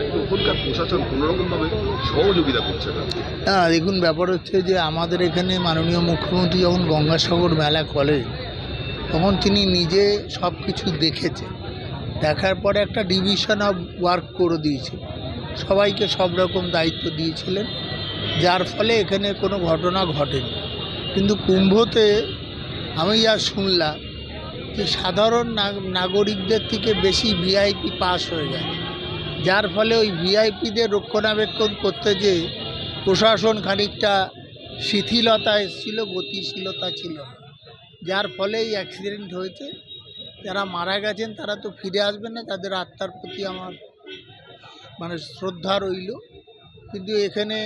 জায়গাটা, কিন্তু ওখানকার প্রশাসন কোনোরকমভাবে সহযোগিতা করছে না। না দেখুন, ব্যাপার হচ্ছে যে আমাদের এখানে মাননীয় মুখ্যমন্ত্রী যখন গঙ্গাসাগর মেলা করেন তখন তিনি নিজে সব কিছু দেখেছে, দেখার পরে একটা ডিভিশন অফ ওয়ার্ক করে দিয়েছে, সবাইকে সব রকম দায়িত্ব দিয়েছিলেন, যার ফলে এখানে কোনো ঘটনা ঘটেনি। কিন্তু কুম্ভতে আমি যা শুনলাম যে সাধারণ নাগরিকদের থেকে বেশি ভিআইপি পাস হয়ে গেছে, যার ফলে ওই ভিআইপিদের রক্ষণাবেক্ষণ করতে যে প্রশাসন খানিকটা শিথিলতা এসেছিল, গতিশীলতা ছিল না, যার ফলে এই অ্যাক্সিডেন্ট হয়েছে। যারা মারা গেছেন তারা তো ফিরে আসবেন না, তাদের আত্মার প্রতি আমার শ্রদ্ধা রইল। কিন্তু এখানে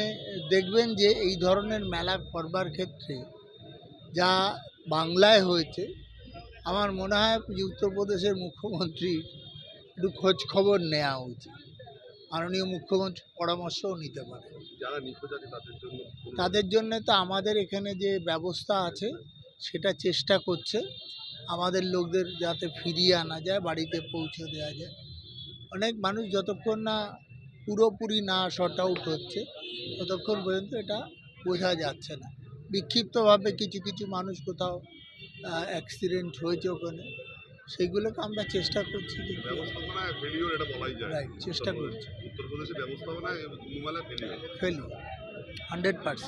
দেখবেন যে এই ধরনের মেলা করবার ক্ষেত্রে যা বাংলায় হয়েছে, আমার মনে হয় যে উত্তরপ্রদেশের মুখ্যমন্ত্রীর একটু খোঁজ খবর নেওয়া উচিত, মাননীয় মুখ্যমন্ত্রীর পরামর্শও নিতে পারে। যারা নিখোঁজ আছে তাদের জন্য তো আমাদের এখানে যে ব্যবস্থা আছে সেটা চেষ্টা করছে, আমাদের লোকদের যাতে ফিরিয়ে আনা যায়, বাড়িতে পৌঁছে দেওয়া যায়। অনেক মানুষ যতক্ষণ না পুরোপুরি না শর্ট আউট হচ্ছে ততক্ষণ পর্যন্ত এটা বোঝা যাচ্ছে না। বিক্ষিপ্তভাবে কিছু কিছু মানুষ কোথাও অ্যাক্সিডেন্ট হয়েছে ওখানে, সেইগুলোকে আমরা চেষ্টা করছি যে রাইট, চেষ্টা করছি উত্তরপ্রদেশের ব্যবস্থাপনায় ফেলি 100%।